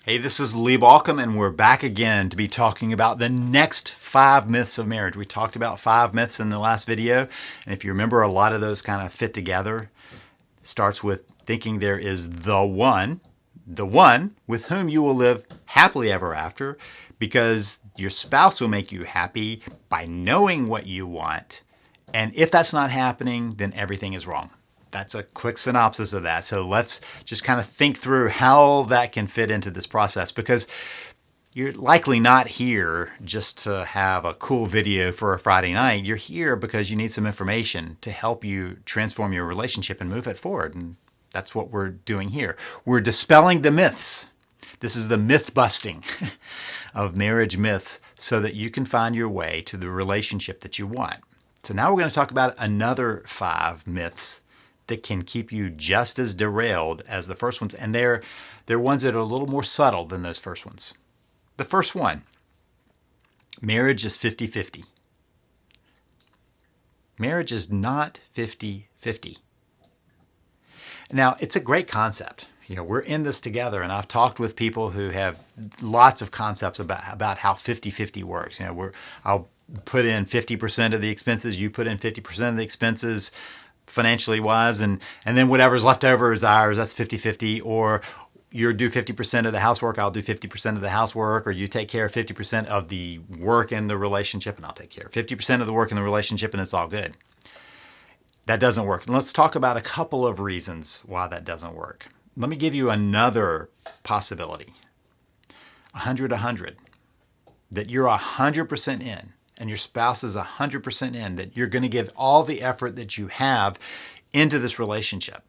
Hey, this is Lee Balcom, and we're back again to be talking about the next 5 myths of marriage. We talked about 5 myths in the last video, and if you remember, a lot of those kind of fit together. It starts with thinking there is the one with whom you will live happily ever after, because your spouse will make you happy by knowing what you want. And if that's not happening, then everything is wrong. That's a quick synopsis of that. So let's just kind of think through how that can fit into this process, because you're likely not here just to have a cool video for a Friday night. You're here because you need some information to help you transform your relationship and move it forward. And that's what we're doing here. We're dispelling the myths. This is the myth busting of marriage myths so that you can find your way to the relationship that you want. So now we're going to talk about another 5 myths that can keep you just as derailed as the first ones. And they're ones that are a little more subtle than those first ones. The first one, marriage is 50-50. Marriage is not 50-50. Now, it's a great concept. We're in this together, and I've talked with people who have lots of concepts about how 50-50 works. I'll put in 50% of the expenses, you put in 50% of the expenses, financially wise, and then whatever's left over is ours. That's 50-50. Or you do 50% of the housework, I'll do 50% of the housework, or you take care of 50% of the work in the relationship and I'll take care of 50% of the work in the relationship, and it's all good. That doesn't work. And let's talk about a couple of reasons why that doesn't work. Let me give you another possibility. 100-100. That you're 100% in, and your spouse is 100% in, that you're going to give all the effort that you have into this relationship.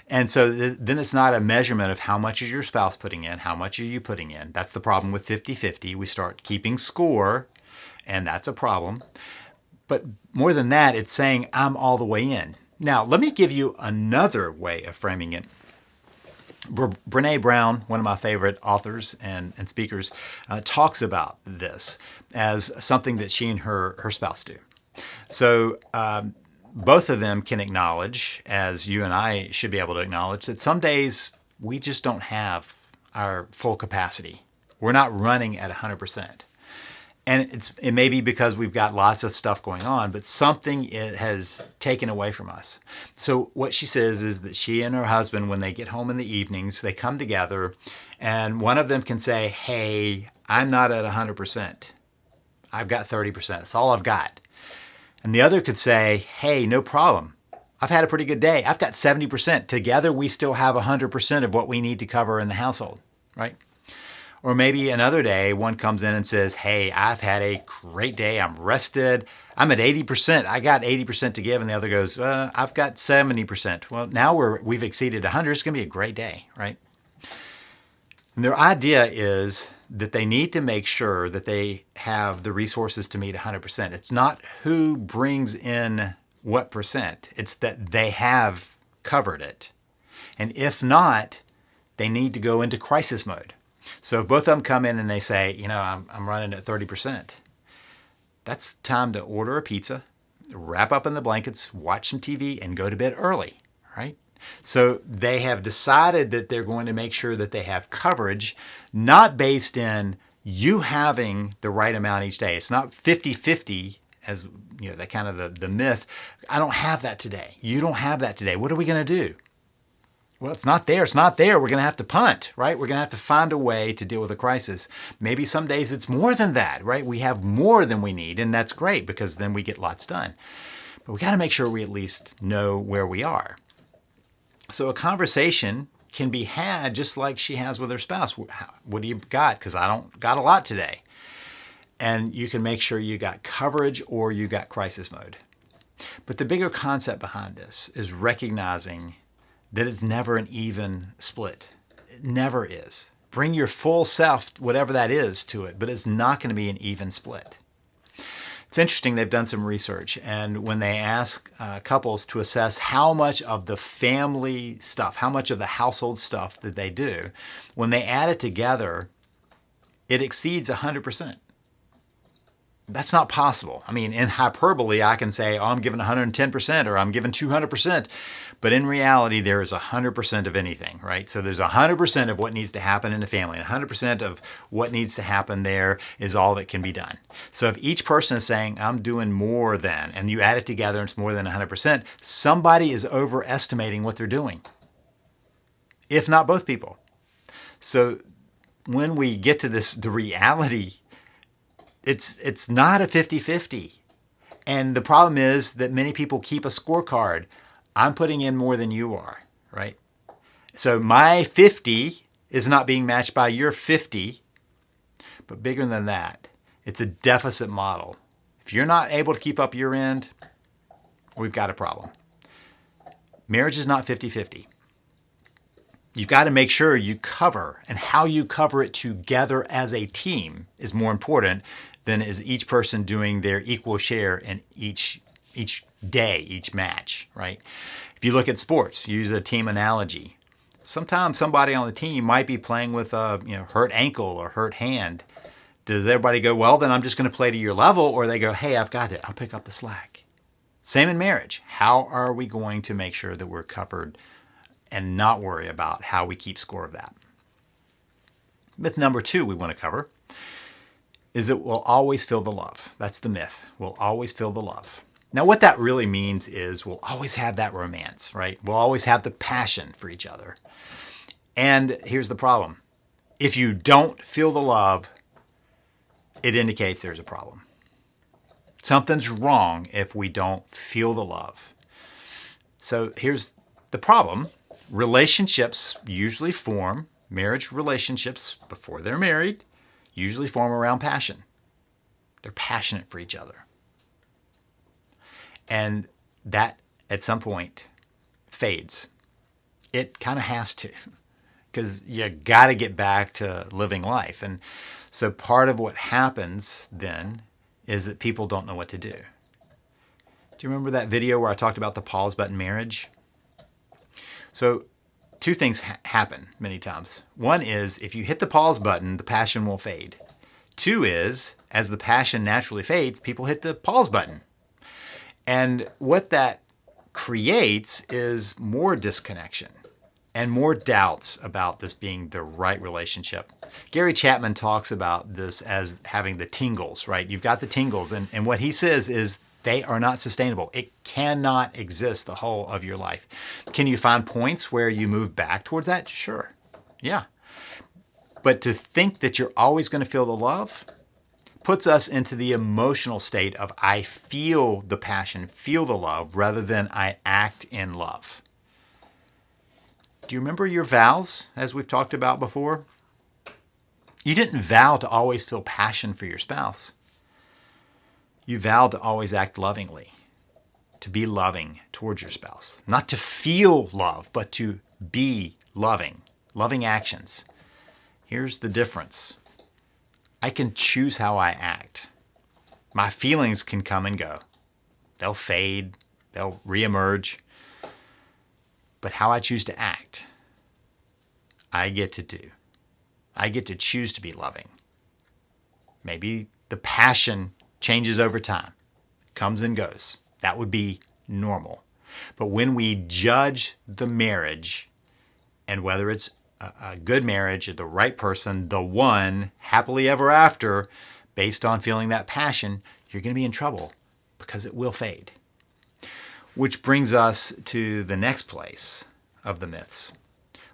And so then it's not a measurement of how much is your spouse putting in, how much are you putting in. That's the problem with 50-50. We start keeping score, and that's a problem. But more than that, it's saying I'm all the way in. Now, let me give you another way of framing it. Brené Brown, one of my favorite authors and speakers, talks about this as something that she and her spouse do. So both of them can acknowledge, as you and I should be able to acknowledge, that some days we just don't have our full capacity. We're not running at 100%. And it may be because we've got lots of stuff going on, but something it has taken away from us. So what she says is that she and her husband, when they get home in the evenings, they come together, and one of them can say, hey, I'm not at 100%. I've got 30%. That's all I've got. And the other could say, hey, no problem. I've had a pretty good day. I've got 70%. Together, we still have 100% of what we need to cover in the household, right? Or maybe another day, one comes in and says, hey, I've had a great day. I'm rested. I'm at 80%. I got 80% to give. And the other goes, I've got 70%. Well, now we've exceeded 100. It's going to be a great day, right? And their idea is that they need to make sure that they have the resources to meet 100%. It's not who brings in what percent. It's that they have covered it. And if not, they need to go into crisis mode. So if both of them come in and they say, I'm running at 30%, that's time to order a pizza, wrap up in the blankets, watch some TV, and go to bed early, right? So they have decided that they're going to make sure that they have coverage, not based in you having the right amount each day. It's not 50-50 as, that kind of the myth. I don't have that today. You don't have that today. What are we going to do? Well, it's not there. It's not there. We're going to have to punt, right? We're going to have to find a way to deal with a crisis. Maybe some days it's more than that, right? We have more than we need, and that's great because then we get lots done. But we got to make sure we at least know where we are. So a conversation can be had just like she has with her spouse. What do you got? Because I don't got a lot today. And you can make sure you got coverage or you got crisis mode. But the bigger concept behind this is recognizing that it's never an even split. It never is. Bring your full self, whatever that is, to it, but it's not going to be an even split. It's interesting, they've done some research, and when they ask couples to assess how much of the family stuff, how much of the household stuff that they do, when they add it together, it exceeds 100%. That's not possible. I mean, in hyperbole, I can say, oh, I'm giving 110% or I'm giving 200%. But in reality, there is 100% of anything, right? So there's 100% of what needs to happen in the family. And 100% of what needs to happen there is all that can be done. So if each person is saying, I'm doing more than, and you add it together and it's more than 100%, somebody is overestimating what they're doing, if not both people. So when we get to the reality, it's not a 50-50. And the problem is that many people keep a scorecard. I'm putting in more than you are, right? So my 50 is not being matched by your 50. But bigger than that, it's a deficit model. If you're not able to keep up your end, we've got a problem. Marriage is not 50-50. You've got to make sure you cover, and how you cover it together as a team is more important than is each person doing their equal share in each day, each match, right? If you look at sports, use a team analogy. Sometimes somebody on the team might be playing with a hurt ankle or hurt hand. Does everybody go, well, then I'm just going to play to your level? Or they go, hey, I've got it. I'll pick up the slack. Same in marriage. How are we going to make sure that we're covered and not worry about how we keep score of that? Myth number 2 we want to cover is that we'll always feel the love. That's the myth. We'll always feel the love. Now, what that really means is we'll always have that romance, right? We'll always have the passion for each other. And here's the problem. If you don't feel the love, it indicates there's a problem. Something's wrong if we don't feel the love. So here's the problem. Relationships usually form, marriage relationships before they're married, usually form around passion. They're passionate for each other. And that, at some point, fades. It kind of has to, because you got to get back to living life. And so part of what happens then is that people don't know what to do. Do you remember that video where I talked about the pause button marriage? So 2 things happen many times. One is if you hit the pause button, the passion will fade. 2 is, as the passion naturally fades, people hit the pause button. And what that creates is more disconnection and more doubts about this being the right relationship. Gary Chapman talks about this as having the tingles, right? You've got the tingles, and what he says is they are not sustainable. It cannot exist the whole of your life. Can you find points where you move back towards that? Sure. Yeah. But to think that you're always going to feel the love puts us into the emotional state of I feel the passion, feel the love, rather than I act in love. Do you remember your vows, as we've talked about before? You didn't vow to always feel passion for your spouse. You vowed to always act lovingly, to be loving towards your spouse. Not to feel love, but to be loving, loving actions. Here's the difference. I can choose how I act. My feelings can come and go. They'll fade, they'll reemerge. But how I choose to act, I get to do. I get to choose to be loving. Maybe the passion changes over time, comes and goes. That would be normal. But when we judge the marriage, and whether it's a good marriage, the right person, the one, happily ever after, based on feeling that passion, you're going to be in trouble because it will fade. Which brings us to the next place of the myths,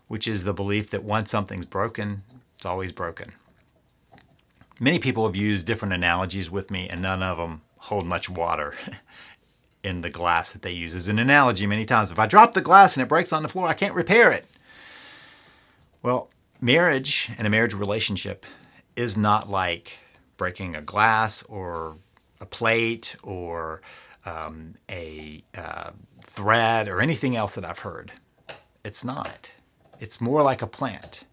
which is the belief that once something's broken, it's always broken. Many people have used different analogies with me, and none of them hold much water in the glass that they use as an analogy many times. If I drop the glass and it breaks on the floor, I can't repair it. Well, marriage and a marriage relationship is not like breaking a glass or a plate or a thread or anything else that I've heard. It's not. It's more like a plant.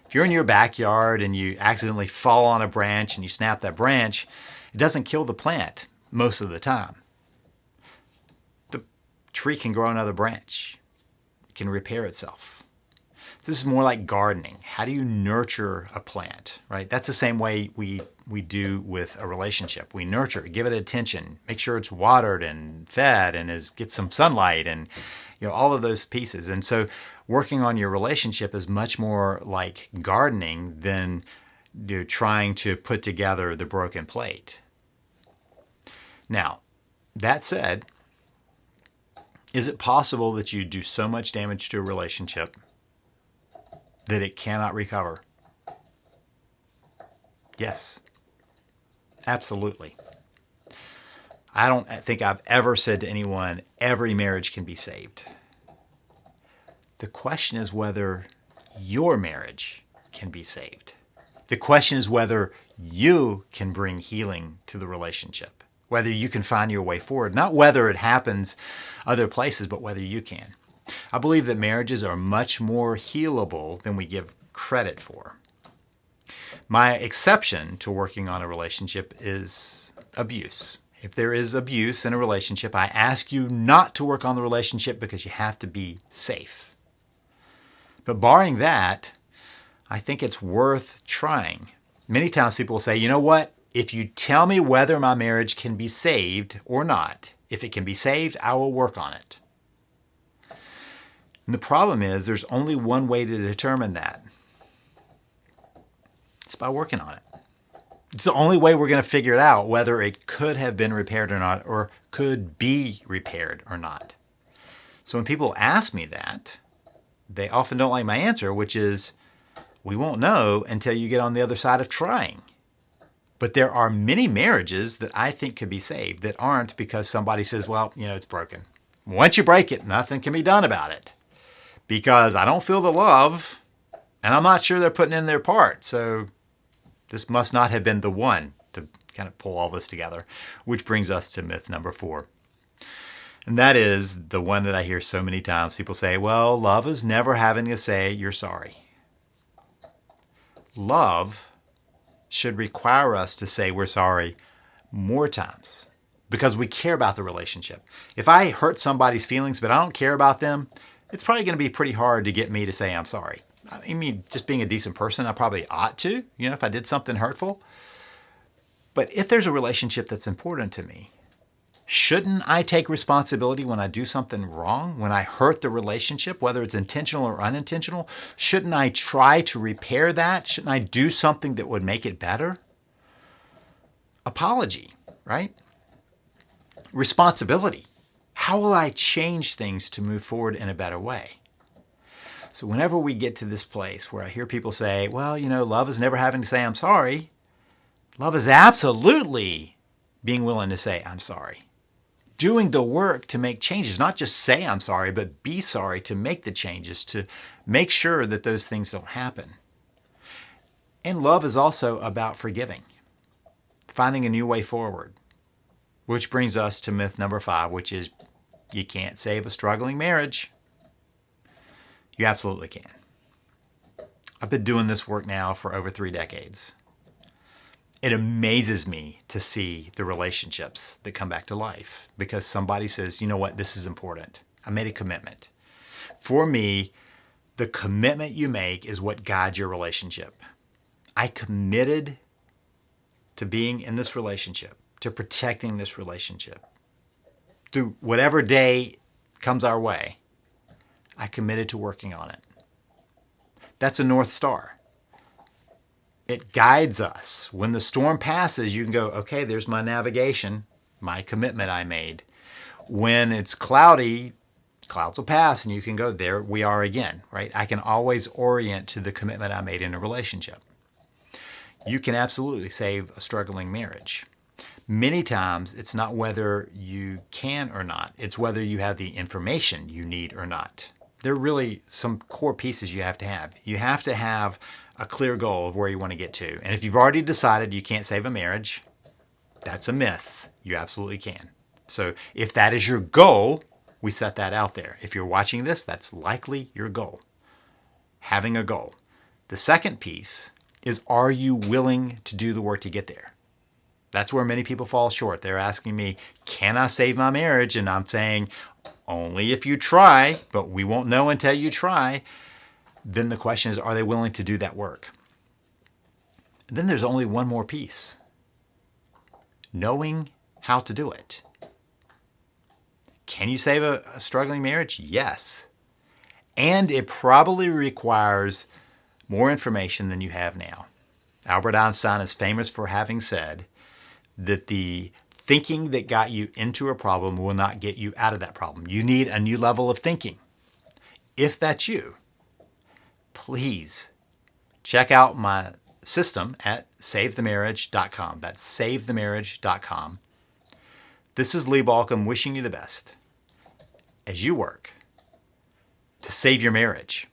If you're in your backyard and you accidentally fall on a branch and you snap that branch, it doesn't kill the plant most of the time. The tree can grow another branch. It can repair itself. This is more like gardening. How do you nurture a plant, right? That's the same way we do with a relationship. We nurture it, give it attention, make sure it's watered and fed and gets some sunlight and all of those pieces. And so working on your relationship is much more like gardening than trying to put together the broken plate. Now, that said, is it possible that you do so much damage to a relationship that it cannot recover? Yes, absolutely. I don't think I've ever said to anyone, every marriage can be saved. The question is whether your marriage can be saved. The question is whether you can bring healing to the relationship, whether you can find your way forward, not whether it happens other places, but whether you can. I believe that marriages are much more healable than we give credit for. My exception to working on a relationship is abuse. If there is abuse in a relationship, I ask you not to work on the relationship because you have to be safe. But barring that, I think it's worth trying. Many times people will say, you know what? If you tell me whether my marriage can be saved or not, if it can be saved, I will work on it. And the problem is there's only one way to determine that. It's by working on it. It's the only way we're going to figure it out, whether it could have been repaired or not, or could be repaired or not. So when people ask me that, they often don't like my answer, which is, we won't know until you get on the other side of trying. But there are many marriages that I think could be saved that aren't because somebody says, well, it's broken. Once you break it, nothing can be done about it. Because I don't feel the love, and I'm not sure they're putting in their part. So this must not have been the one to kind of pull all this together, which brings us to myth number 4. And that is the one that I hear so many times. People say, well, love is never having to say you're sorry. Love should require us to say we're sorry more times because we care about the relationship. If I hurt somebody's feelings but I don't care about them, it's probably going to be pretty hard to get me to say I'm sorry. I mean, just being a decent person, I probably ought to, if I did something hurtful. But if there's a relationship that's important to me, shouldn't I take responsibility when I do something wrong, when I hurt the relationship, whether it's intentional or unintentional? Shouldn't I try to repair that? Shouldn't I do something that would make it better? Apology, right? Responsibility. How will I change things to move forward in a better way? So whenever we get to this place where I hear people say, well, love is never having to say I'm sorry. Love is absolutely being willing to say I'm sorry. Doing the work to make changes, not just say I'm sorry, but be sorry to make the changes, to make sure that those things don't happen. And love is also about forgiving, finding a new way forward, which brings us to myth number 5, which is you can't save a struggling marriage. You absolutely can. I've been doing this work now for over 3 decades. It amazes me to see the relationships that come back to life because somebody says, you know what, this is important. I made a commitment. For me, the commitment you make is what guides your relationship. I committed to being in this relationship, to protecting this relationship. Through whatever day comes our way, I committed to working on it. That's a North Star. It guides us. When the storm passes, you can go, okay, there's my navigation, my commitment I made. When it's cloudy, clouds will pass and you can go, there we are again, right? I can always orient to the commitment I made in a relationship. You can absolutely save a struggling marriage. Many times, it's not whether you can or not. It's whether you have the information you need or not. There are really some core pieces you have to have. You have to have a clear goal of where you want to get to. And if you've already decided you can't save a marriage, that's a myth. You absolutely can. So if that is your goal, we set that out there. If you're watching this, that's likely your goal. Having a goal. The second piece is, are you willing to do the work to get there? That's where many people fall short. They're asking me, can I save my marriage? And I'm saying, only if you try, but we won't know until you try. then the question is, are they willing to do that work? Then there's only one more piece. Knowing how to do it. Can you save a struggling marriage? Yes. And it probably requires more information than you have now. Albert Einstein is famous for having said that the thinking that got you into a problem will not get you out of that problem. You need a new level of thinking. If that's you, please check out my system at savethemarriage.com. That's savethemarriage.com. This is Lee Balcom wishing you the best as you work to save your marriage.